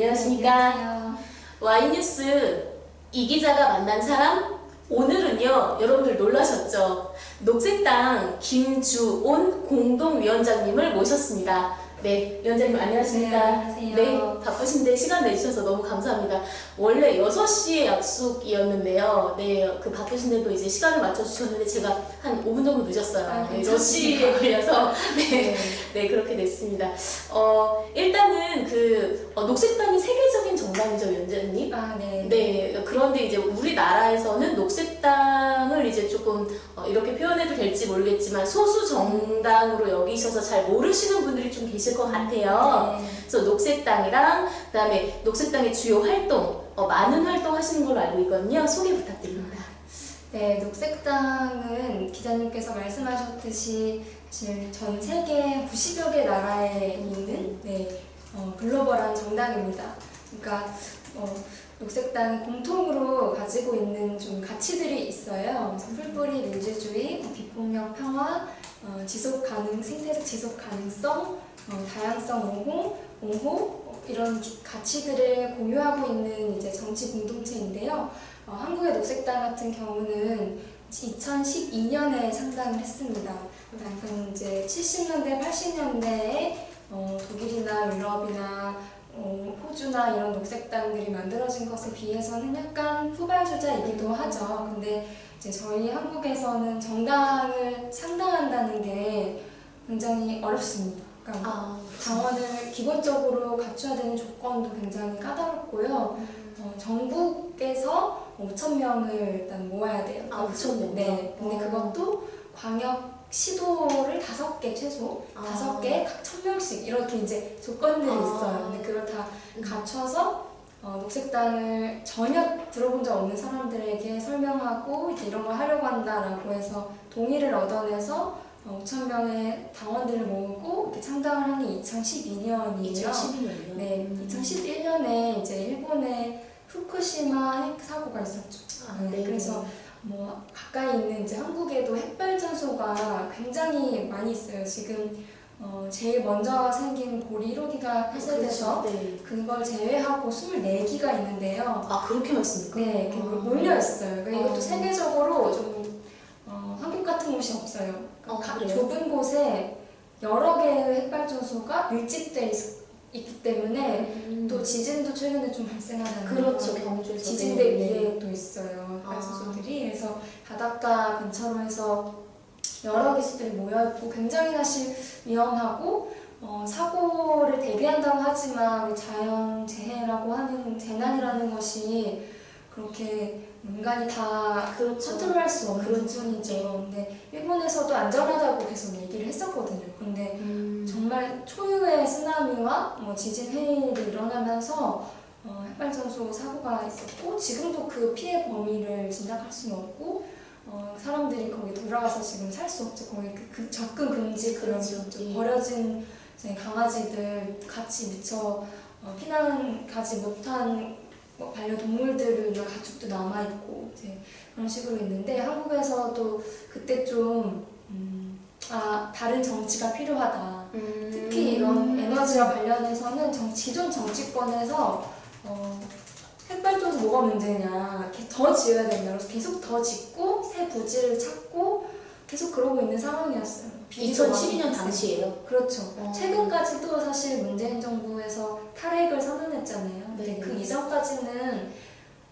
안녕하십니까. 안녕하세요. 와이뉴스 이 기자가 만난 사람? 오늘은요, 여러분들 놀라셨죠? 녹색당 김주온 공동위원장님을 모셨습니다. 네, 위원장님 안녕하십니까? 네, 안녕하세요. 네, 바쁘신데 시간 내주셔서 너무 감사합니다. 원래 6시에 약속이었는데요. 네, 그 바쁘신데도 이제 시간을 맞춰주셨는데 제가 한 5분 정도 늦었어요. 네, 6시에 걸려서 네, 그렇게 됐습니다. 일단은 녹색당이 세계적인 정당이죠, 위원장님? 네. 네, 그런데 이제 우리나라에서는 녹색당을 이제 조금 이렇게 표현해도 될지 모르겠지만 소수 정당으로 여기셔서 잘 모르시는 분들이 좀 계실 것 같아요. 네. 그래서 녹색당이랑 그다음에 녹색당의 주요 활동, 많은 활동 하시는 걸로 알고 있거든요. 소개 부탁드립니다. 네, 녹색당은 기자님께서 말씀하셨듯이 사실 전 세계 90여 개 나라에 있는 글로벌한 정당입니다. 그러니까 녹색당은 공통으로 가지고 있는 좀 가치들이 있어요. 풀뿌리 민주주의, 비폭력 평화, 생태적 지속 가능성, 다양성 옹호 이런 가치들을 공유하고 있는 이제 정치 공동체인데요. 한국의 녹색당 같은 경우는 2012년에 창당을 했습니다. 그래서 이제 70년대, 80년대에 독일이나 유럽이나 호주나 이런 녹색당들이 만들어진 것에 비해서는 약간 후발주자이기도 하죠. 근데 이제 저희 한국에서는 정당을 창당한다는 게 굉장히 어렵습니다. 그러니까 당원을 기본적으로 갖춰야 되는 조건도 굉장히 까다롭고요. 전국에서 5,000명을 일단 모아야 돼요. 5,000명? 네. 근데 그것도 광역 시도를 5개 최소, 5개 각 1,000명씩 이렇게 이제 조건들이 있어요. 근데 그걸 다 갖춰서 녹색당을 전혀 들어본 적 없는 사람들에게 설명하고 이제 이런 걸 하려고 한다라고 해서 동의를 얻어내서 5,000명의 당원들을 모으고 이렇게 창당을 한 게 2012년이에요. 2012년이요? 네, 2011년에 이제 일본의 후쿠시마 핵 사고가 있었죠. 그래서 가까이 있는 이제 한국에도 핵발전소가 굉장히 많이 있어요. 지금 제일 먼저 생긴 고리 1호기가 폐쇄돼서 그렇죠. 그걸 제외하고 24기가 있는데요. 그렇게 많습니까? 네, 몰려 있어요. 이것도 세계적으로 좀 한국 같은 곳이 없어요. 좁은 곳에 여러 개의 핵발전소가 밀집돼 있기 때문에 또 지진도 최근에 좀 발생하잖아요. 그렇죠, 경주에서. 지진대 위에 또 있어요. 핵발전소들이. 그래서 바닷가 근처로 해서 여러 기수들이 모여있고 굉장히 사실 위험하고 사고를 대비한다고 하지만 우리 자연재해라고 하는 재난이라는 것이 그렇게 인간이 다 컨트롤할 수 없는 부분이죠. 근데 일본에서도 안전하다고 계속 얘기를 했었거든요. 근데 정말 초유의 쓰나미와 지진 해일이 일어나면서 핵발전소 사고가 있었고 지금도 그 피해 범위를 짐작할 수는 없고 사람들이 거기 돌아가서 지금 살 수 없죠. 거기 접근 금지 그런 버려진 강아지들 같이 미처 피난 가지 못한 반려동물들이나 가축도 남아있고 이제 그런 식으로 있는데 한국에서도 그때 좀 다른 정치가 필요하다. 특히 이런 에너지와 관련해서는 기존 정치권에서 핵발전소 뭐가 문제냐, 더 지어야 된다. 그래서 계속 더 짓고 새 부지를 찾고 계속 그러고 있는 상황이었어요. 2012년 당시에요? 그렇죠. 최근까지도 사실 문재인 정부에서 탈핵을 선언했잖아요. 근데 그 이전까지는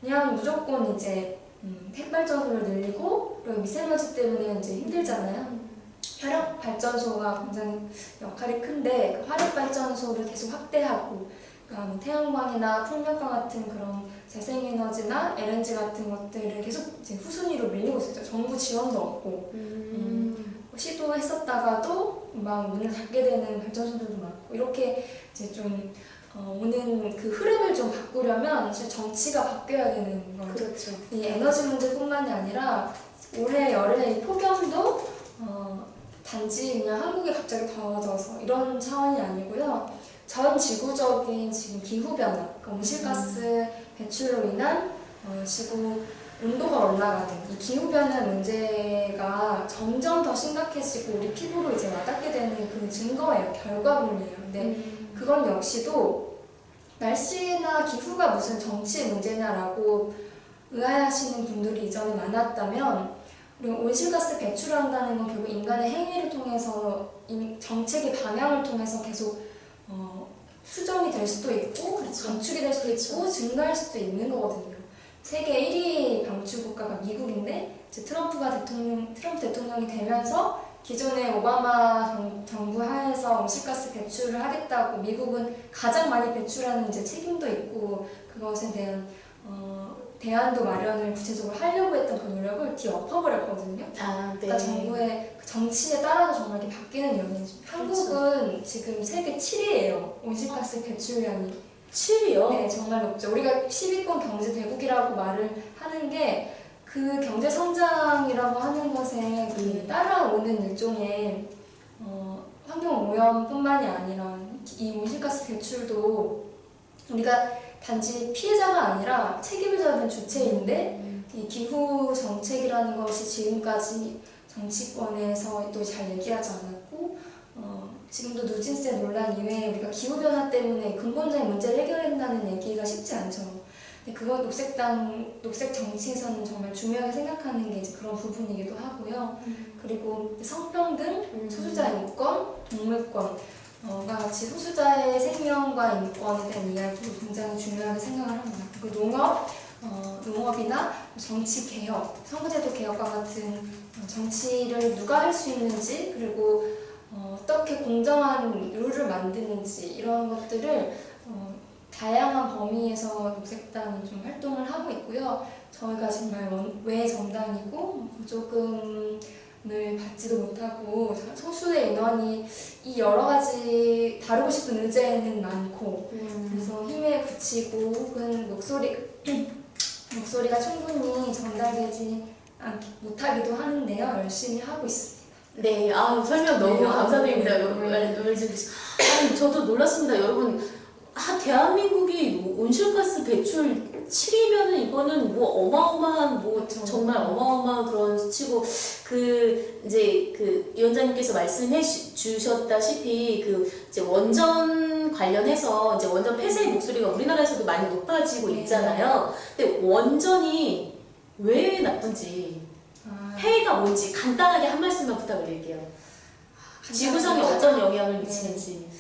그냥 무조건 이제 핵발전소를 늘리고 그리고 미세먼지 때문에 이제 힘들잖아요. 혈력 발전소가 굉장히 역할이 큰데 그 화력 발전소를 계속 확대하고 그러니까 태양광이나 풍력과 같은 그런 재생에너지나 LNG 같은 것들을 계속 이제 후순위로 밀리고 있었죠. 정부 지원도 없고 시도했었다가도 막 문을 닫게 되는 발전소들도 많고 이렇게 이제 좀 오는 그 흐름을 좀 바꾸려면 사실 정치가 바뀌어야 되는 거죠. 그렇죠. 이 에너지 문제뿐만이 아니라 올해 여름에 이 폭염도 단지 그냥 한국이 갑자기 더워져서 이런 차원이 아니고요. 전 지구적인 지금 기후변화, 그러니까 온실가스 배출로 인한 지구 온도가 올라가는 이 기후변화 문제가 점점 더 심각해지고 우리 피부로 이제 와닿게 되는 그 증거예요. 결과물이에요. 근데 그건 역시도 날씨나 기후가 무슨 정치 문제냐라고 의아해하시는 분들이 이전에 많았다면, 그리고 온실가스 배출을 한다는 건 결국 인간의 행위를 통해서 정책의 방향을 통해서 계속 수정이 될 수도 있고 그렇죠. 감축이 될 수도 있고 증가할 수도 있는 거거든요. 세계 1위 방출 국가가 미국인데 이제 트럼프 대통령이 되면서 기존의 오바마 정부 하에서 온실가스 배출을 하겠다고 미국은 가장 많이 배출하는 이제 책임도 있고 그것에 대한 대안도 마련을 구체적으로 하려고 했던 그 노력을 뒤엎어버렸거든요. 아, 네. 그러니까 정부의 정치에 따라서 정말 이렇게 바뀌는 연인이죠. 한국은 지금 세계 7위예요. 온실가스 배출량이. 7위요? 네, 정말 높죠. 우리가 10위권 경제 대국이라고 말을 하는 게 그 경제 성장이라고 하는 것에 그 따라오는 일종의 환경 오염뿐만이 아니라 이 온실가스 배출도 우리가 단지 피해자가 아니라 책임을 져야 주체인데 이 기후 정책이라는 것이 지금까지 정치권에서 또 잘 얘기하지 않았고 지금도 누진세 논란 이외에 우리가 기후변화 때문에 근본적인 문제를 해결한다는 얘기가 쉽지 않죠. 근데 그건 녹색 정치에서는 정말 중요하게 생각하는 게 이제 그런 부분이기도 하고요. 그리고 성평등, 소수자의 인권, 동물권 같이 소수자의 생명과 인권에 대한 이야기도 굉장히 중요하게 생각을 합니다. 그리고 농업이나 정치 개혁, 선거제도 개혁과 같은 정치를 누가 할 수 있는지 그리고 어떻게 공정한 룰을 만드는지 이런 것들을 다양한 범위에서 녹색당이 좀 활동을 하고 있고요. 저희가 정말 외 정당이고 보조금을 받지도 못하고 소수의 인원이 이 여러 가지 다루고 싶은 의제는 많고 그래서 힘에 부치고 혹은 목소리가 충분히 전달되지 못하기도 하는데요. 열심히 하고 있습니다. 네, 설명 너무 네, 감사드립니다. 네. 아니, 저도 놀랐습니다. 여러분, 대한민국이 온실가스 배출 7위면은 이거는 뭐 어마어마한 그렇죠. 정말 어마어마한 그런 수치고 이제 위원장님께서 말씀해 주셨다시피 이제 원전 관련해서 이제 원전 폐쇄의 목소리가 우리나라에서도 많이 높아지고 있잖아요. 근데 원전이 왜 나쁜지 폐해가 뭔지 간단하게 한 말씀만 부탁드릴게요. 지구상에 어떤 영향을 미치는지.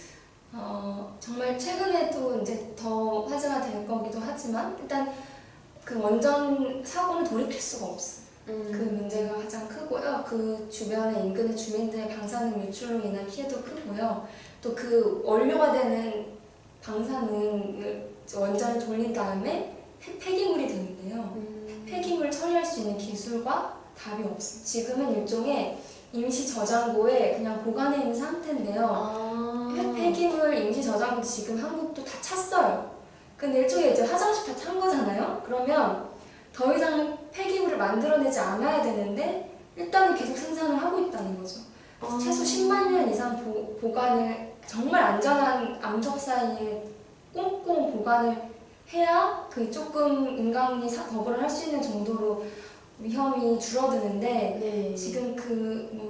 정말 최근에도 이제 더 화제가 될 거기도 하지만 일단 그 원전 사고는 돌이킬 수가 없어요. 그 문제가 가장 크고요. 그 주변의 인근의 주민들의 방사능 유출로 인한 피해도 크고요. 또 그 원료가 되는 방사능을 원전을 돌린 다음에 폐기물이 되는데요. 폐기물을 처리할 수 있는 기술과 답이 없어요. 지금은 일종의 임시 저장고에 그냥 보관해 있는 상태인데요. 폐기물 임시 저장고 지금 한국도 다 찼어요. 근데 일종의 이제 화장실 다 찬 거잖아요. 그러면 더 이상 폐기물을 만들어내지 않아야 되는데 일단은 계속 생산을 하고 있다는 거죠. 최소 10만 년 이상 보관을 정말 안전한 암석 사이에 꽁꽁 보관을 해야 그 조금 인간이 거부를 할 수 있는 정도로 위험이 줄어드는데 네. 지금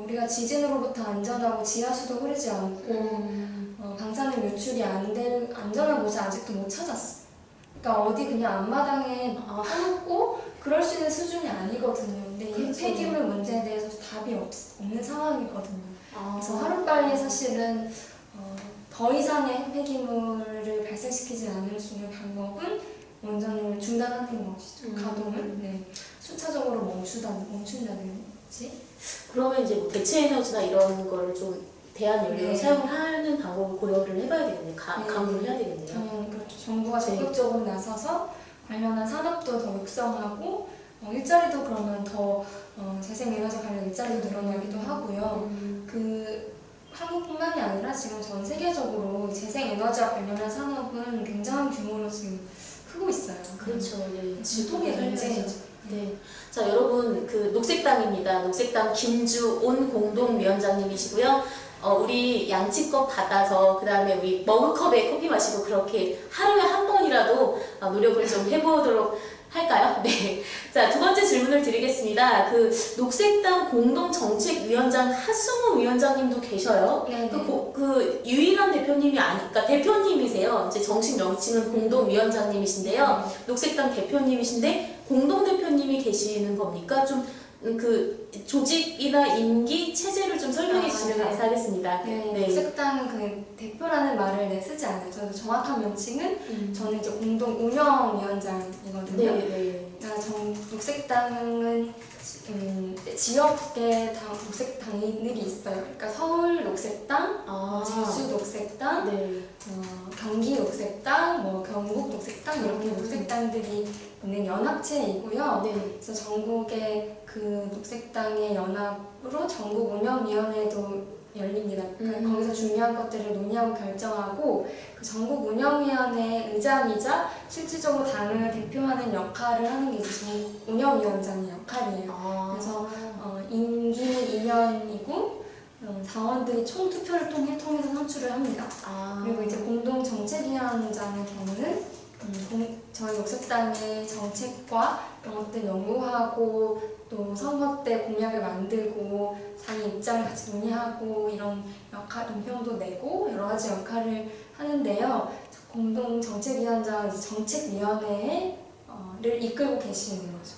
우리가 지진으로부터 안전하고 지하수도 흐르지 않고 방사능 유출이 안 될 안전한 곳을 아직도 못 찾았어. 그러니까 어디 그냥 앞마당에 해놓고 그럴 수 있는 수준이 아니거든요. 근데 이 폐기물 문제에 대해서 답이 없는 상황이거든요. 그래서 하루빨리 사실은 더 이상의 폐기물을 발생시키지 않을 수 있는 방법은 원전을 중단하는 것이죠. 가동을 순차적으로 멈춘다는 거지. 그러면 이제 대체 에너지나 이런 거를 좀 대안 연료로 사용하는 방법을 고려를 해봐야 되겠네요. 강구를 해야 되겠네요. 당연히 그렇죠. 정부가 적극적으로 나서서 관련한 산업도 더 육성하고 일자리도 그러면 더 재생에너지 관련 일자리도 늘어나기도 하고요. 한국뿐만이 아니라 지금 전 세계적으로 재생에너지와 관련한 산업은 굉장한 규모로 지금 크고 있어요. 그렇죠. 네. 지통의 문제죠. 네. 자, 여러분, 녹색당입니다. 녹색당 김주온 공동위원장님이시고요. 우리 양치컵 받아서 그 다음에 우리 머그컵에 커피 마시고 그렇게 하루에 한 번이라도 노력을 좀 해보도록 할까요? 네. 자, 두 번째 질문을 드리겠습니다. 그 녹색당 공동정책위원장 하승우 위원장님도 계셔요. 네. 그 유일한 대표님이 그러니까 대표님이세요. 이제 정식 명칭은 공동위원장님이신데요. 녹색당 대표님이신데 공동대표님이 계시는 겁니까? 좀 그 조직이나 임기 체제를 좀 설명해 주시면 네. 감사하겠습니다. 네, 녹색당 그 대표라는 말을 쓰지 않아요. 저도 정확한 명칭은 저는 이제 공동 운영위원장이거든요. 네. 녹색당은 지역의 녹색당들이 있어요. 그러니까 서울 녹색당, 제주 녹색당, 네. 경기 녹색당, 경북 녹색당 이렇게 녹색당들이 있는 연합체이고요. 네. 그래서 전국의 그 녹색당의 연합으로 전국 운영위원회도 열립니다. 그러니까 거기서 중요한 것들을 논의하고 결정하고 그 전국 운영위원회 의장이자 실질적으로 당을 대표하는 역할을 하는 게 이제 전국 운영위원장의 역할이에요. 그래서 임기는 2년이고 당원들이 총 투표를 통해서 선출을 합니다. 그리고 이제 공동정책위원장의 경우는 저희 녹색당의 정책과 이런 것들 연구하고 또 선거 때 공약을 만들고 자기 입장을 같이 논의하고 이런 논평도 내고 여러 가지 역할을 하는데요. 공동정책위원장은 이제 정책위원회를 이끌고 계시는 거죠.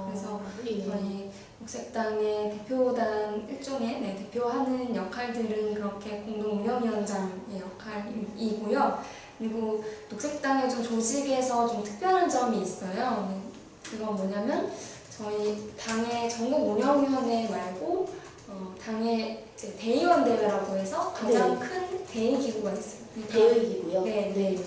그래서 저희 녹색당의 대표단 일종의 대표하는 역할들은 그렇게 공동운영위원장의 역할이고요. 그리고 녹색당의 좀 조직에서 좀 특별한 점이 있어요. 그건 뭐냐면 저희 당의 전국운영위원회 말고 당의 대의원 대회라고 해서 가장 큰 대의기구가 있어요. 대의기구요? 네.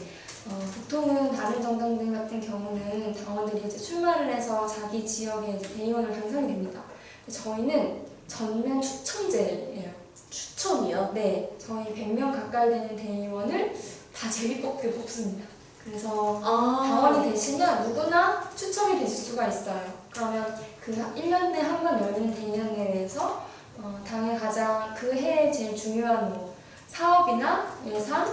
보통은 다른 정당들 같은 경우는 당원들이 이제 출마를 해서 자기 지역에 이제 대의원을 당선이 됩니다. 저희는 전면 추첨제예요. 추첨이요? 네. 저희 100명 가까이 되는 대의원을 다 제비뽑기로 뽑습니다. 그래서 당원이 되시면 누구나 추첨이 되실 수가 있어요. 그러면 그 1년 내에 한 번 열리는 대의원회에서 당의 가장 그 해에 제일 중요한 사업이나 예산,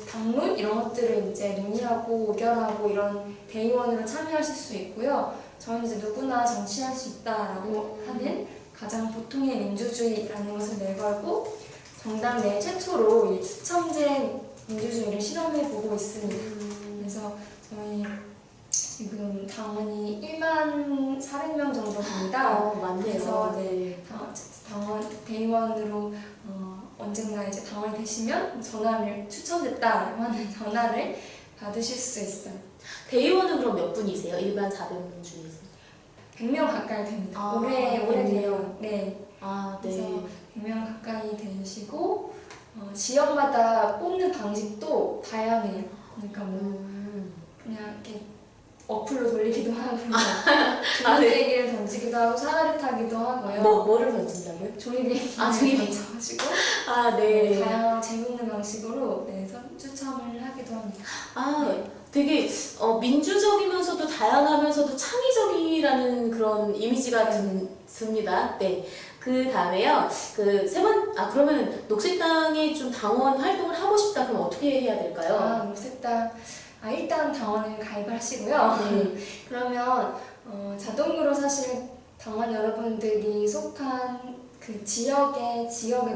당론 이런 것들을 이제 논의하고 의결하고 이런 대의원으로 참여하실 수 있고요. 저희는 이제 누구나 정치할 수 있다라고 하는 가장 보통의 민주주의라는 것을 내걸고 정당 내 최초로 이 추첨제 민주주의를 실험해보고 있습니다. 그래서 저희 지금 당원이 1만 400명 정도 됩니다. 그래서 당원 대의원으로 언젠가 이제 당원이 되시면 전화를 추첨됐다라고 하는 전화를 받으실 수 있어요. 대의원은 그럼 몇 분이세요? 일반 400명 중에서? 100명 가까이 됩니다. 올해 대의원. 네. 그래서 100명 가까이 되시고 지역마다 뽑는 방식도 다양해요. 그러니까 그냥 이렇게 어플로 돌리기도 하고 조립비행기를 던지기도 하고 사다리 타기도 하고요. 뭐를 던진다고요? 조립비행기를 던져가지고 다양한 재밌는 방식으로 추첨을 하기도 합니다. 되게 민주적이면서도 다양하면서도 창의적이라는 그런 이미지가 듭니다. 네. 그 다음에요. 그러면 녹색당에 좀 당원 활동을 하고 싶다 그럼 어떻게 해야 될까요? 녹색당 일단 당원을 가입을 하시고요. 그러면 자동으로 사실 당원 여러분들이 속한 그 지역의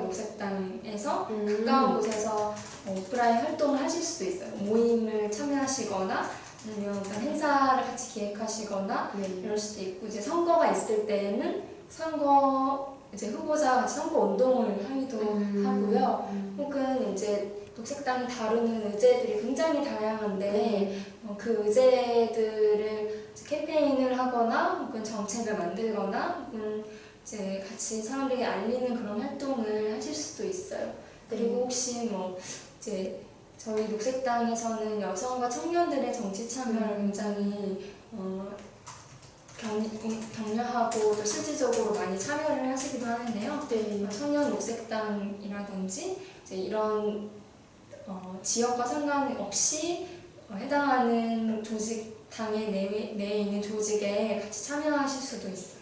녹색당에서 가까운 곳에서 오프라인 활동을 하실 수도 있어요. 모임을 참여하시거나 아니면 어떤 행사를 같이 기획하시거나 이럴 수도 있고 이제 선거가 있을 때에는 이제 후보자 같이 선거 운동을 하기도 하고요. 혹은 이제 녹색당이 다루는 의제들이 굉장히 다양한데 그 의제들을 캠페인을 하거나 혹은 정책을 만들거나 혹은 이제 같이 사람들에게 알리는 그런 활동을 하실 수도 있어요. 그리고 혹시 이제 저희 녹색당에서는 여성과 청년들의 정치 참여를 굉장히 격려하고 또 실질적으로 많이 참여를 하시기도 하는데요. 청년 녹색당이라든지 이제 이런 지역과 상관없이 해당하는 당의 내에 있는 조직에 같이 참여하실 수도 있어요.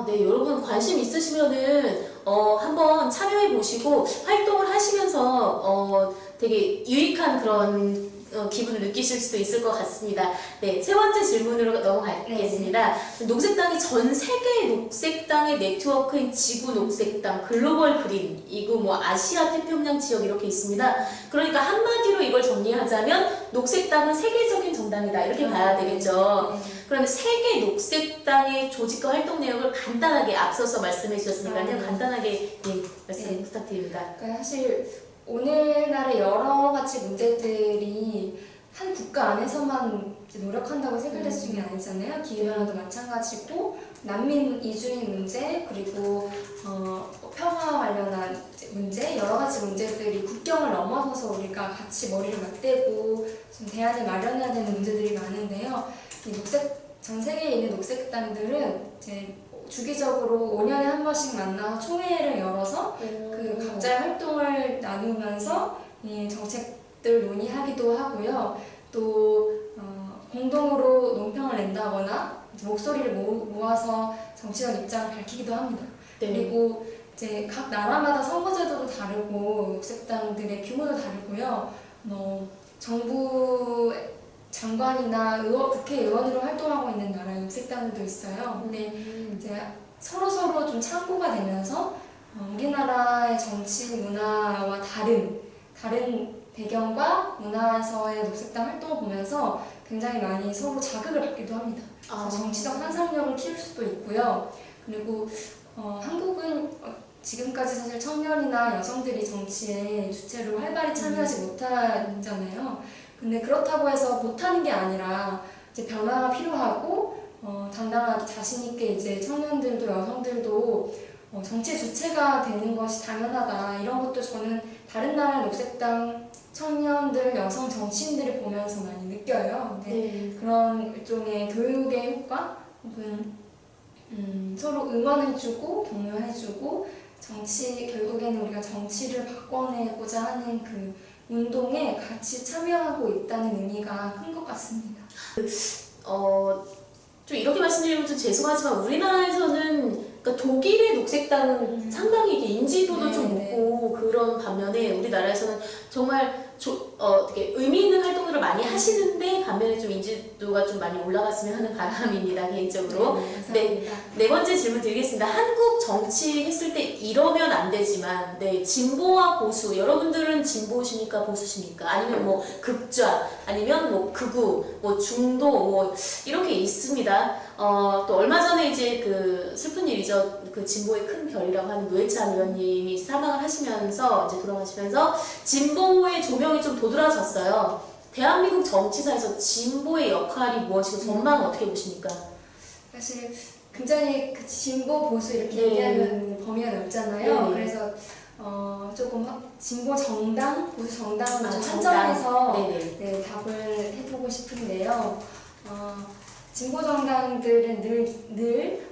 네, 여러분 관심 있으시면은 한번 참여해 보시고 활동을 하시면서 되게 유익한 그런 기분을 느끼실 수도 있을 것 같습니다. 네, 세 번째 질문으로 넘어가겠습니다. 녹색당이 전 세계 녹색당의 네트워크인 지구 녹색당, 글로벌 그린, 이거 뭐 아시아 태평양 지역 이렇게 있습니다. 그러니까 한마디로 이걸 정리하자면 녹색당은 세계적인 정당이다 이렇게 봐야 되겠죠. 그러면 세계 녹색당의 조직과 활동 내역을 간단하게 앞서서 말씀해 주셨으니까요. 간단하게 말씀 부탁드립니다. 그러니까 사실 오늘날의 여러 가지 문제들이 한 국가 안에서만 노력한다고 해결될 수 있는 게 아니잖아요. 기후변화도 마찬가지고 난민 이주민 문제 그리고 평화 관련한 문제 여러 가지 문제들이 국경을 넘어서서 우리가 같이 머리를 맞대고 좀 대안을 마련해야 되는 문제들이 많은데요. 이 전 세계에 있는 녹색당들은 이제 주기적으로 5년에 한 번씩 만나서 총회를 열어서 그 각자의 활동을 나누면서 이 정책들 논의하기도 하고요. 또 공동으로 논평을 낸다거나 목소리를 모아서 정치적 입장을 밝히기도 합니다. 네. 그리고 이제 각 나라마다 선거제도도 다르고 녹색당들의 규모도 다르고요. 정부 장관이나 국회의원으로 활동하고 있는 나라의 녹색당들도 있어요. 근데 이제 서로 좀 참고가 되면서 우리나라의 정치 문화와 다른 배경과 문화에서의 녹색당 활동을 보면서 굉장히 많이 서로 자극을 받기도 합니다. 정치적 상상력을 키울 수도 있고요. 그리고 한국은 지금까지 사실 청년이나 여성들이 정치에 주체로 활발히 참여하지 못하잖아요. 근데 그렇다고 해서 못하는 게 아니라 이제 변화가 필요하고 당당하게 자신 있게 이제 청년들도 여성들도 정치 주체가 되는 것이 당연하다. 이런 것도 저는 다른 나라의 녹색당 청년들, 여성 정치인들을 보면서 많이 느껴요. 근데 그런 일종의 교육의 효과 혹은 서로 응원해주고 격려해주고 결국에는 우리가 정치를 바꿔내고자 하는 그 운동에 같이 참여하고 있다는 의미가 큰 것 같습니다. 좀 이렇게 말씀드리면 좀 죄송하지만 우리나라에서는 그러니까 독일의 녹색당은 상당히 이게 인지도도 좀 높고 그런 반면에 우리나라에서는 정말 되게 의미 있는 활동들을 많이 하시는데 반면에 좀 인지도가 좀 많이 올라갔으면 하는 바람입니다, 개인적으로. 네 번째 질문 드리겠습니다. 한국 정치 했을 때 이러면 안 되지만, 진보와 보수, 여러분들은 진보십니까, 보수십니까? 아니면 뭐 극좌, 아니면 뭐 극우, 뭐 중도, 뭐 이렇게 있습니다. 또 얼마 전에 이제 그 슬픈 일이죠. 그 진보의 큰 별이라고 하는 노회찬 의원님이 사망을 하시면서 이제 돌아가시면서 진보의 조명이 좀 도드라졌어요. 대한민국 정치사에서 진보의 역할이 무엇이고 전망은 어떻게 보십니까? 사실 굉장히 그 진보 보수 이렇게 얘기하면 범위가 넓잖아요. 그래서 조금 진보 정당, 보수 정당을 좀 한정해서 답을 해보고 싶은데요. 진보 정당들은 늘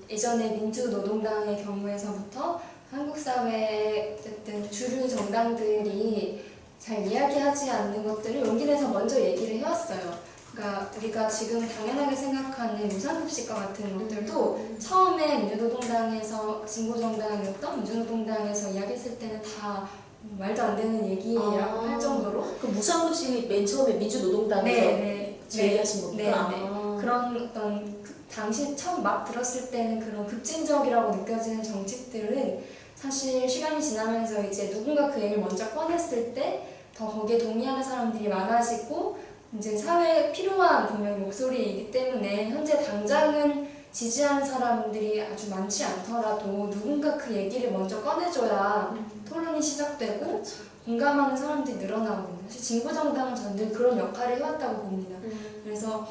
예전에 민주노동당의 경우에서부터 한국 사회의 어쨌든 주류 정당들이 잘 이야기하지 않는 것들을 용기 내서 먼저 얘기를 해왔어요. 그러니까 우리가 지금 당연하게 생각하는 무상급식과 같은 것들도 처음에 민주노동당에서 진보정당이었던 민주노동당에서 이야기했을 때는 다 말도 안 되는 얘기라고 할 정도로 그 무상급식이 맨 처음에 민주노동당에서 제기하신 겁니까? 그런 어떤 당시 처음 막 들었을 때는 그런 급진적이라고 느껴지는 정책들은 사실 시간이 지나면서 이제 누군가 그 얘기를 먼저 꺼냈을 때 더 거기에 동의하는 사람들이 많아지고 이제 사회에 필요한 분명 목소리이기 때문에 현재 당장은 지지하는 사람들이 아주 많지 않더라도 누군가 그 얘기를 먼저 꺼내줘야 토론이 시작되고 공감하는 사람들이 늘어나거든요. 사실 진보정당은 저는 늘 그런 역할을 해왔다고 봅니다. 그래서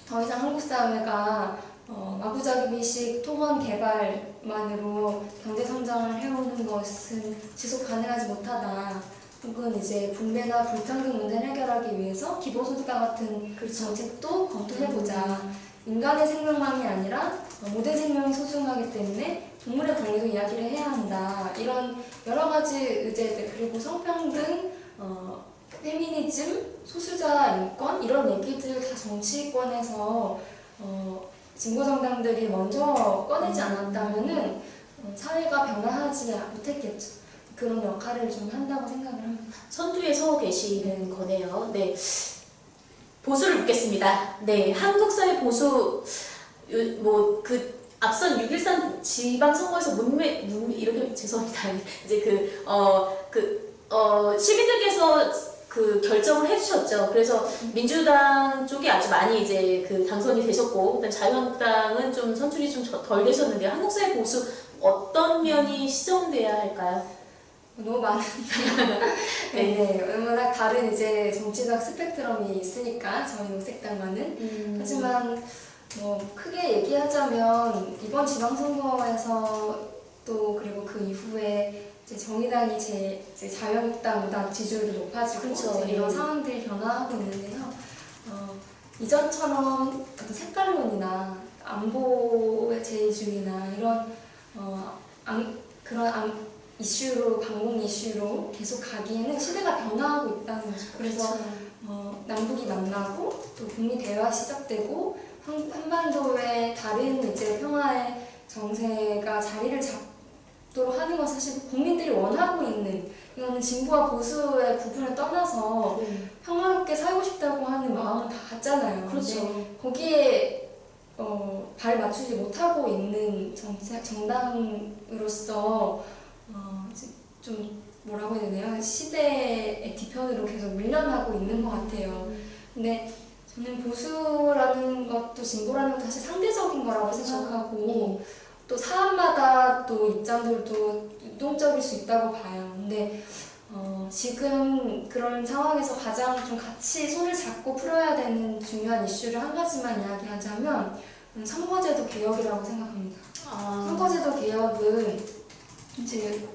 더 이상 한국 사회가 마구잡이식 토건 개발만으로 경제 성장을 해오는 것은 지속 가능하지 못하다. 혹은 이제 분배나 불평등 문제를 해결하기 위해서 기본소득과 같은 정책도 검토해보자. 인간의 생명만이 아니라 모든 생명이 소중하기 때문에 동물의 권리도 이야기를 해야 한다. 이런 여러 가지 의제들 그리고 성평등, 페미니즘, 소수자 인권 이런 얘기들 다 정치권에서 진보정당들이 먼저 꺼내지 않았다면은 사회가 변화하지 못했겠죠. 그런 역할을 좀 한다고 생각을 합니다. 선두에 서 계시는 거네요. 네. 보수를 묻겠습니다. 네. 한국 사회 보수, 앞선 6.13 지방선거에서 이렇게 죄송합니다. 이제 시민들께서 그 결정을 해주셨죠. 그래서 민주당 쪽이 아주 많이 이제 그 당선이 되셨고, 그다음 자유한국당은 좀 선출이 좀 덜 되셨는데, 한국 사회 보수 어떤 면이 시정돼야 할까요? 너무 많은데요. 네, 워낙 다른 이제 정치적 스펙트럼이 있으니까 저희 녹색당과는. 하지만 뭐 크게 얘기하자면 이번 지방선거에서 또 그리고 그 이후에 이제 정의당이 이제 자유한국당보다 지지율도 높아지고 그렇죠. 이런 상황들이 변화하고 있는데요. 이전처럼 어떤 색깔론이나 안보의 제의주의나 이런 그런 이슈로, 방공 이슈로 계속 가기에는 시대가 변화하고 있다는 거죠. 그래서 남북이 만나고 또 북미 대화 시작되고 한반도의 다른 이제 평화의 정세가 자리를 잡도록 하는 건 사실 국민들이 원하고 있는, 이거는 진보와 보수의 구분을 떠나서 평화롭게 살고 싶다고 하는 마음은 다 같잖아요. 그렇죠. 거기에 발 맞추지 못하고 있는 정당으로서 좀 뭐라고 해야 되나요? 시대의 뒤편으로 계속 밀려나고 있는 것 같아요. 근데 저는 보수라는 것도 진보라는 것도 사실 상대적인 거라고 생각하고 또 사람마다 또 입장들도 유동적일 수 있다고 봐요. 근데 지금 그런 상황에서 가장 좀 같이 손을 잡고 풀어야 되는 중요한 이슈를 한 가지만 이야기하자면 선거제도 개혁이라고 생각합니다. 선거제도 개혁은 이제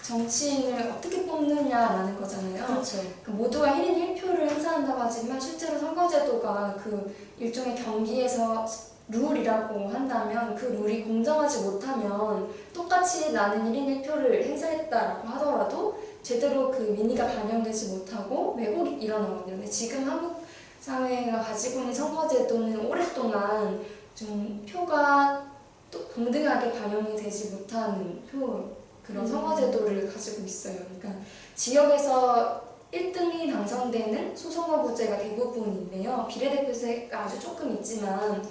정치인을 어떻게 뽑느냐라는 거잖아요. 그렇죠. 모두가 1인 1표를 행사한다고 하지만 실제로 선거제도가 그 일종의 경기에서 룰이라고 한다면 그 룰이 공정하지 못하면 똑같이 나는 1인 1표를 행사했다라고 하더라도 제대로 그 민의가 반영되지 못하고 왜곡이 일어나거든요. 근데 지금 한국 사회가 가지고 있는 선거제도는 오랫동안 좀 표가 또 동등하게 반영이 되지 못하는 그런 선거제도를 가지고 있어요. 그러니까 지역에서 1등이 당선되는 소선거구제가 대부분인데요. 비례대표제가 아주 조금 있지만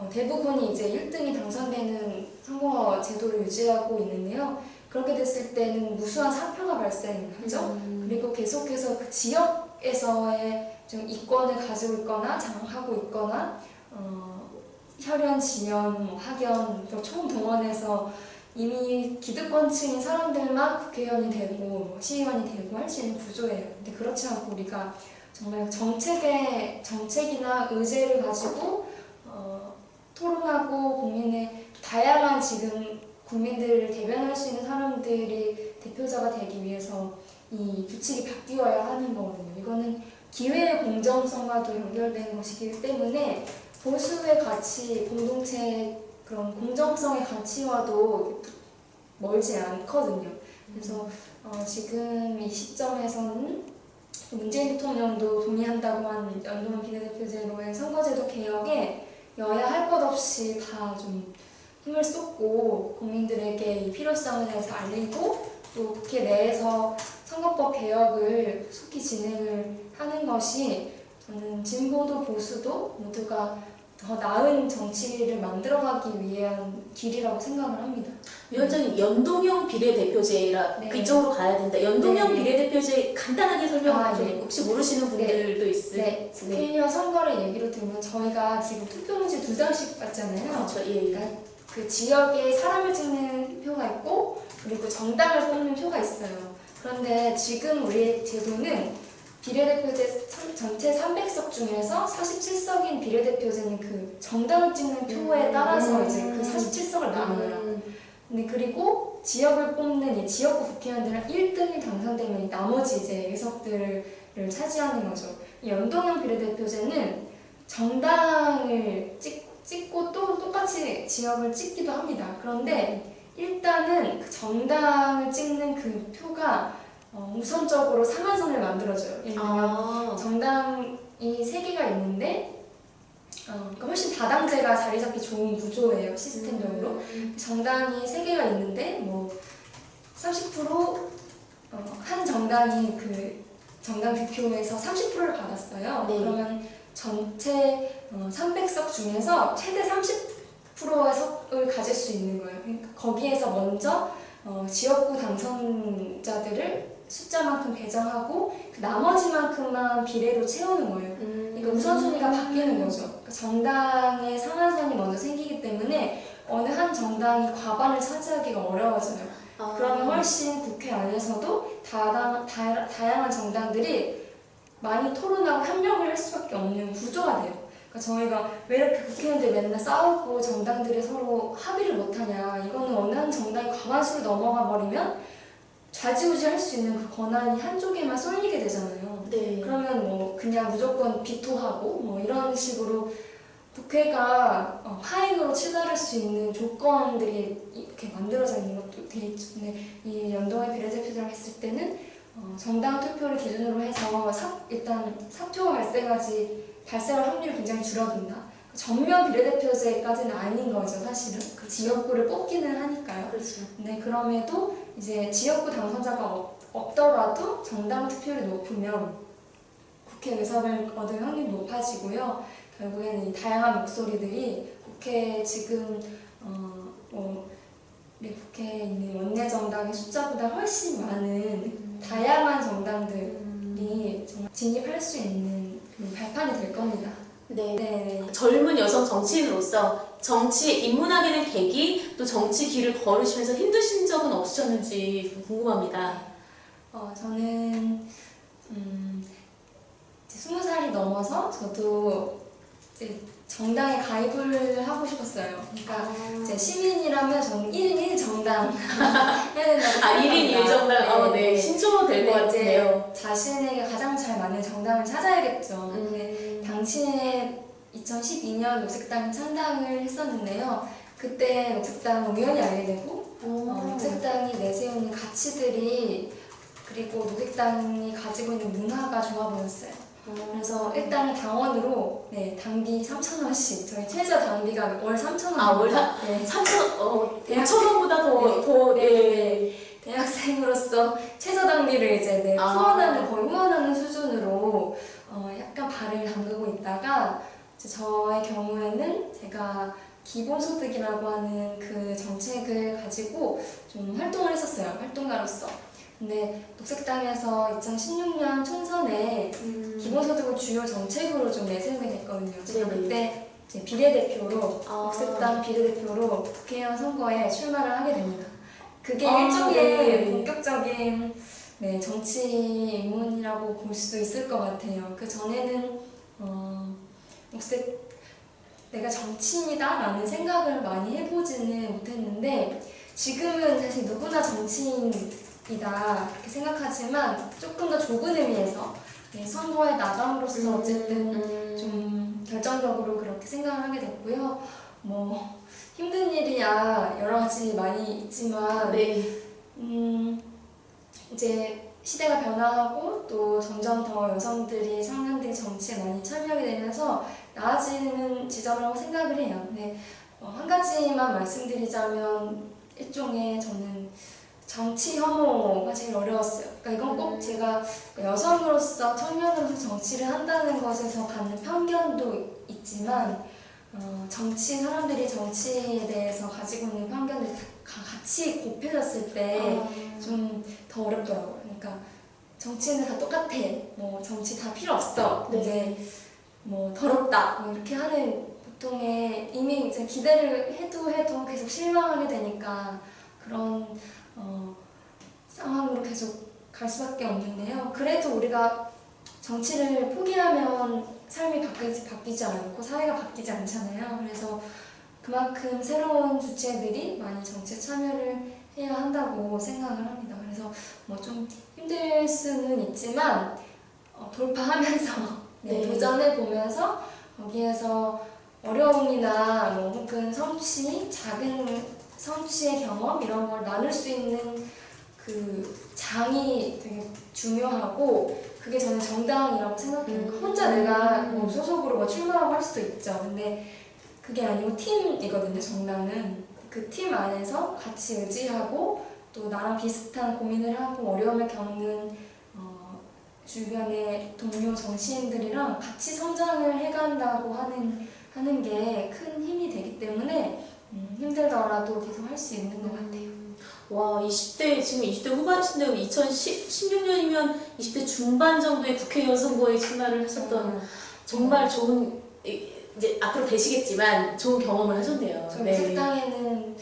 대부분이 이제 1등이 당선되는 선거제도를 유지하고 있는데요. 그렇게 됐을 때는 무수한 사표가 발생하죠. 그리고 계속해서 그 지역에서의 좀 이권을 가지고 있거나 장악하고 있거나 혈연, 지연, 학연, 총동원해서 이미 기득권층인 사람들만 국회의원이 되고 시의원이 되고 할 수 있는 구조예요. 근데 그렇지 않고 우리가 정말 정책이나 의제를 가지고 토론하고 국민의 다양한 지금 국민들을 대변할 수 있는 사람들이 대표자가 되기 위해서 이 규칙이 바뀌어야 하는 거거든요. 이거는 기회의 공정성과도 연결된 것이기 때문에 보수의 가치, 공동체의 그런 공정성의 가치와도 멀지 않거든요. 그래서 지금 이 시점에서는 문재인 대통령도 동의한다고 한 연동형 비례대표제로의 선거제도 개혁에 여야 할 것 없이 다 좀 힘을 쏟고 국민들에게 이 필요성에 대해서 알리고 또 국회 내에서 선거법 개혁을 속히 진행을 하는 것이 저는 진보도 보수도 모두가 더 나은 정치를 만들어가기 위한 길이라고 생각을 합니다. 위원장님, 연동형 비례대표제라 네. 그쪽으로 가야 된다. 연동형 네. 비례대표제 간단하게 설명 좀 네. 혹시 모르시는 분들도 있으세요? 네. 국회의원 선거를 얘기로 들면 저희가 지금 투표용지 2장씩 받잖아요. 그렇죠. 예. 그러니까 그 지역에 사람을 찍는 표가 있고 그리고 정당을 뽑는 표가 있어요. 그런데 지금 우리 제도는 비례대표제 전체 300석 중에서 47석인 비례대표제는 그 정당을 찍는 표에 따라서 이제 그 47석을 나눠요. 근데 그리고 지역을 뽑는 이 지역구 국회의원들은 1등이 당선되면 나머지 이제 의석들을 차지하는 거죠. 이 연동형 비례대표제는 정당을 찍고 또 똑같이 지역을 찍기도 합니다. 그런데 일단은 그 정당을 찍는 그 표가 우선적으로 상한선을 만들어줘요. 예를 들면 정당이 3개가 있는데 그러니까 훨씬 다당제가 자리 잡기 좋은 구조예요. 시스템적으로. 정당이 3개가 있는데 뭐 30% 한 정당이 그 정당 득표에서 30%를 받았어요. 네. 그러면 전체 300석 중에서 최대 30%의 석을 가질 수 있는 거예요. 그러니까 거기에서 먼저 지역구 당선자들을 숫자만큼 배정하고 그 나머지만큼만 비례로 채우는 거예요. 그러니까 우선순위가 바뀌는 거죠. 그러니까 정당의 상한선이 먼저 생기기 때문에 어느 한 정당이 과반을 차지하기가 어려워져요. 그러면 훨씬 국회 안에서도 다양한 정당들이 많이 토론하고 협력을 할 수밖에 없는 구조가 돼요. 그러니까 저희가 왜 이렇게 국회의원들 맨날 싸우고 정당들이 서로 합의를 못하냐, 이거는 어느 한 정당이 과반수를 넘어가 버리면 좌지우지 할 수 있는 그 권한이 한쪽에만 쏠리게 되잖아요. 네. 그러면 뭐 그냥 무조건 비토하고 뭐 이런 식으로 국회가 파행으로 치달을 수 있는 조건들이 이렇게 만들어져 있는 것도 되게 있죠. 근데 이 연동의 비례대표제를 했을 때는 정당 투표를 기준으로 해서 일단 사표가 발생할 확률이 굉장히 줄어든다. 전면 비례대표제까지는 아닌 거죠, 사실은. 그 지역구를 뽑기는 하니까요. 그렇죠. 네, 그럼에도 이제 지역구 당선자가 없더라도 정당 투표율이 높으면 국회 의석을 얻을 확률이 높아지고요. 결국에는 이 다양한 목소리들이 국회에 지금 우리 국회에 있는 원내 정당의 숫자보다 훨씬 많은 다양한 정당들이 정말 진입할 수 있는 그 발판이 될 겁니다. 네. 네. 젊은 여성 정치인으로서 정치에 입문하게 된 계기, 또 정치 길을 걸으시면서 힘드신 적은 없으셨는지 궁금합니다. 저는 이제 20살이 넘어서 저도 이제 정당에 가입을 하고 싶었어요. 그러니까 이제 시민이라면 저는 1인 1정당 해야 된다고 생각합니다. 1인 1정당, 네. 신조어 될 것 같은데요. 자신에게 가장 잘 맞는 정당을 찾아야겠죠. 근데 당시에 2012년 녹색당이 창당을 했었는데요. 그때 녹색당 우연히 알게 되고 녹색당이 내세우는 가치들이 그리고 녹색당이 가지고 있는 문화가 좋아 보였어요. 그래서 일단 당원으로 당비 3,000원씩, 저희 최저 당비가 월 3,000원. 월 3,000원, 5,000원보다 더, 네. 대학생으로서 최저 당비를 이제 거의 후원하는 수준으로 약간 발을 담그고 있다가 저의 경우에는 제가 기본소득이라고 하는 그 정책을 가지고 좀 활동을 했었어요. 활동가로서. 근데 녹색당에서 2016년 총선에 기본소득을 주요 정책으로 좀 내세우게 됐거든요. 제가 그때 이제 비례대표로 녹색당 비례대표로 국회의원 선거에 출마를 하게 됩니다. 그게 일종의 본격적인 정치 입문이라고 볼 수도 있을 것 같아요. 그 전에는 내가 정치인이다 라는 생각을 많이 해보지는 못했는데 지금은 사실 누구나 정치인이다 이렇게 생각하지만 조금 더 좁은 의미에서 선거에 나감으로써 어쨌든 좀 결정적으로 그렇게 생각을 하게 됐고요. 뭐 힘든 일이야 여러 가지 많이 있지만 이제 시대가 변화하고 또 점점 더 여성들이 청년들이 정치에 많이 참여하게 되면서 나아지는 지점이라고 생각을 해요. 근데 한 가지만 말씀드리자면 일종의 저는 정치 혐오가 제일 어려웠어요. 그러니까 이건 꼭 제가 여성으로서 청년으로서 정치를 한다는 것에서 받는 편견도 있지만 사람들이 정치에 대해서 가지고 있는 편견들이 같이 곱해졌을 때 좀 더 어렵더라고요. 그러니까 정치는 다 똑같아. 뭐 정치 다 필요 없어. 이제 뭐 더럽다. 뭐 이렇게 하는 보통의 이미 이제 기대를 해도 계속 실망하게 되니까 그런 상황으로 계속 갈 수밖에 없는데요. 그래도 우리가 정치를 포기하면 삶이 바뀌지 않고 사회가 바뀌지 않잖아요. 그래서 그만큼 새로운 주체들이 많이 정치에 참여를 해야 한다고 생각을 합니다. 그래서 뭐 좀 힘들 수는 있지만 돌파하면서 도전해보면서 거기에서 어려움이나 뭐 혹은 작은 성취의 경험 이런 걸 나눌 수 있는 그 장이 되게 중요하고 그게 저는 정당이라고 생각해요. 혼자 내가 뭐 소속으로 뭐 출마하고 할 수도 있죠. 근데 그게 아니고 팀이거든요. 정당은 그 팀 안에서 같이 의지하고 또 나랑 비슷한 고민을 하고 어려움을 겪는 주변의 동료 정치인들이랑 같이 성장을 해간다고 하는 게 큰 힘이 되기 때문에 힘들더라도 계속 할 수 있는 것 같아요. 와, 20대, 지금 20대 후반이신데 2016년이면 20대 중반 정도의 국회의원 선거에 출마를 하셨던 정말 좋은, 이제 앞으로 되시겠지만 좋은 경험을 하셨네요. 저희 녹색당에는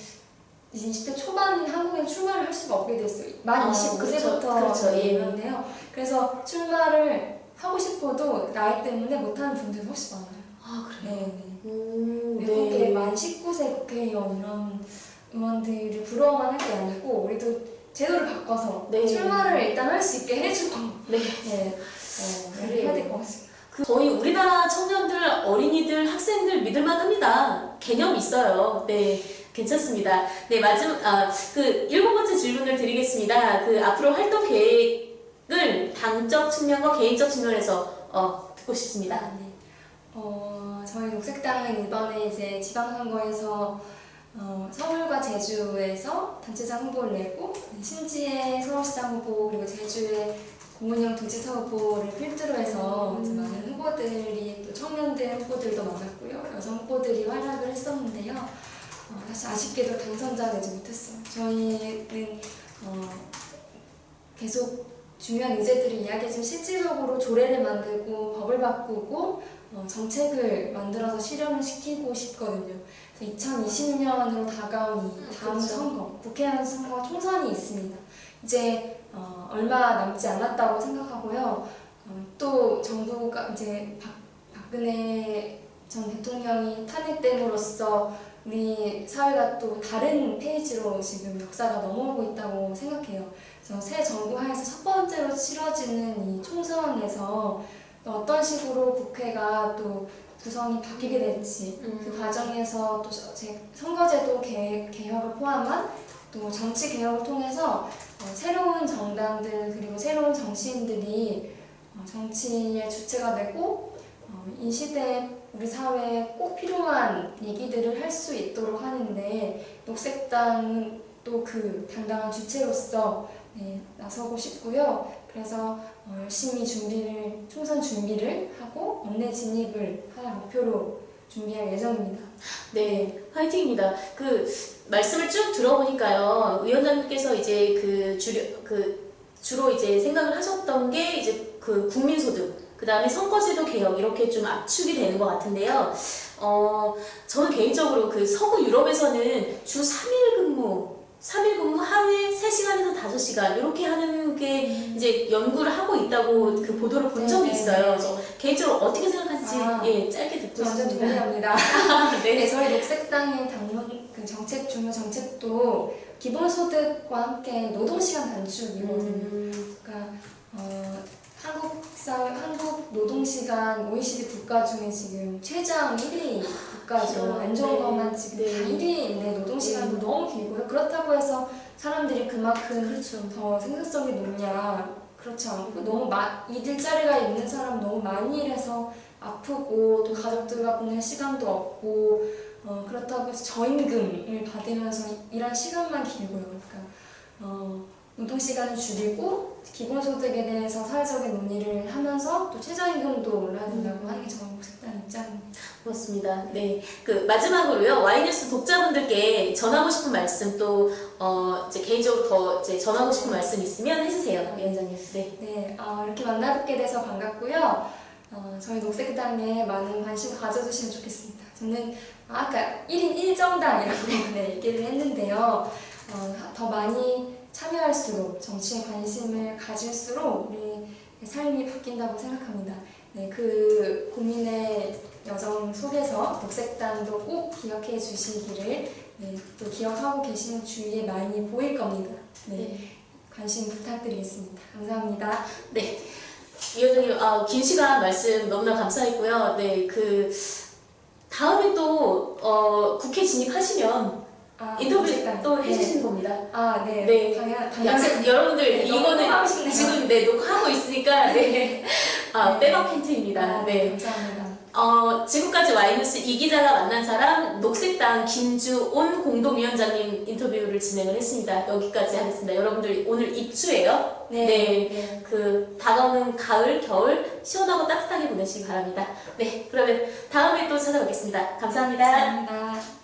이제 20대 초반 한국엔 출마를 할 수가 없게 됐어요. 만 29세부터 그렇죠. 예. 그런데요. 그래서 출마를 하고 싶어도 나이 때문에 못하는 분들이 훨씬 많아요. 아, 그래요? 네네. 외국의 만 19세 국회의원 이런 의원들이 부러워만 할 게 아니고 우리도 제도를 바꿔서 네. 출마를 일단 할 수 있게 해주고 네. 해야 될 것 같습니다. 저희 우리나라 청년들, 어린이들, 학생들 믿을만 합니다. 개념 있어요. 네. 괜찮습니다. 네, 그 7번째 질문을 드리겠습니다. 그 앞으로 활동 계획을 당적 측면과 개인적 측면에서 듣고 싶습니다. 네. 저희 녹색당은 이번에 이제 지방선거에서 서울과 제주에서 단체장 후보를 내고 신지의 서울시장 후보 그리고 제주의 공문영 도지사 후보를 필두로 해서 많은 후보들이 또 청년들 후보들도 많았고요. 여성 후보들이 활약을 했었는데요. 사실 아쉽게도 당선자 되지 못했어요. 저희는 계속 중요한 의제들을 이야기해주면 실질적으로 조례를 만들고 법을 바꾸고 정책을 만들어서 실현을 시키고 싶거든요. 2020년으로 다가온 이 다음 그렇죠. 선거, 국회의원 선거 총선이 있습니다. 이제 얼마 남지 않았다고 생각하고요. 또 정부가 이제 박근혜 전 대통령이 탄핵됨으로써 우리 사회가 또 다른 페이지로 지금 역사가 넘어오고 있다고 생각해요. 그래서 새 정부 하에서 첫 번째로 치러지는 이 총선에서 또 어떤 식으로 국회가 또 구성이 바뀌게 될지 그 과정에서 또 선거제도 개혁을 포함한 또 정치 개혁을 통해서 새로운 정당들 그리고 새로운 정치인들이 정치의 주체가 되고 이 시대에 우리 사회에 꼭 필요한 얘기들을 할 수 있도록 하는데 녹색당은 또 그 당당한 주체로서 나서고 싶고요. 그래서 열심히 총선 준비를 하고 원내 진입을 할 목표로 준비할 예정입니다. 네, 화이팅입니다. 그 말씀을 쭉 들어보니까요, 위원장님께서 이제 주로 이제 생각을 하셨던 게 이제 그 국민소득, 그 다음에 선거제도 개혁 이렇게 좀 압축이 되는 것 같은데요. 저는 개인적으로 그 서구 유럽에서는 주 3일 근무 하루에 3시간에서 5시간 이렇게 하는 게 이제 연구를 하고 있다고 그 보도를 본 적이 있어요. 그래서 개인적으로 어떻게 생각하는지 짧게 듣고 완전 싶습니다. 동의합니다. 네. 저희 녹색당의 중요 정책도 기본소득과 함께 노동시간 단축이거든요. 그러니까 한국 노동시간 OECD 국가 중에 지금 최장 1위 국가죠. 안 좋은 것만 지금 다 1위인데 노동시간도 너무 길고요. 그렇다고 해서 사람들이 그만큼 더 생산성이 높냐? 그렇지 않고 너무 일자리가 있는 사람 너무 많이 일해서 아프고 또 가족들과 보낼 시간도 없고 그렇다고 해서 저임금을 받으면서 일한 시간만 길고요. 그러니까 노동시간을 줄이고 기본소득에 대해서 사회적인 논의를 하면서 또 최저임금도 올라야 된다고 하는 게 저희 녹색당 입장입니다. 그렇습니다. 네. 그 마지막으로요, 와이뉴스 독자분들께 전하고 싶은 말씀 또 이제 개인적으로 더 이제 전하고 싶은 말씀 있으면 해주세요, 위원장님. 네. 네, 이렇게 만나뵙게 돼서 반갑고요. 저희 녹색당에 많은 관심 가져주시면 좋겠습니다. 저는 아까 1인 1정당이라고 얘기를 했는데요. 더 많이 참여할수록 정치에 관심을 가질수록 우리 삶이 바뀐다고 생각합니다. 네, 그 고민의 여정 속에서 녹색당도 꼭 기억해 주시기를 또 기억하고 계시는 주위에 많이 보일 겁니다. 네, 관심 부탁드리겠습니다. 감사합니다. 네. 위원장님, 긴 시간 말씀 너무나 감사했고요. 네, 그 다음에 또 국회 진입하시면 인터뷰 또 해주시는 겁니다. 네. 네. 당연. 여러분들 이거는 하고 싶네요. 지금 녹화하고 있으니까 네. 백업 힌트입니다. 네. 감사합니다. 지금까지 와이뉴스 이 기자가 만난 사람 녹색당 김주온 공동위원장님 인터뷰를 진행을 했습니다. 여기까지 하겠습니다. 여러분들 오늘 입추예요. 네. 그 다가오는 가을, 겨울 시원하고 따뜻하게 보내시기 바랍니다. 네, 그러면 다음에 또 찾아뵙겠습니다. 감사합니다. 감사합니다.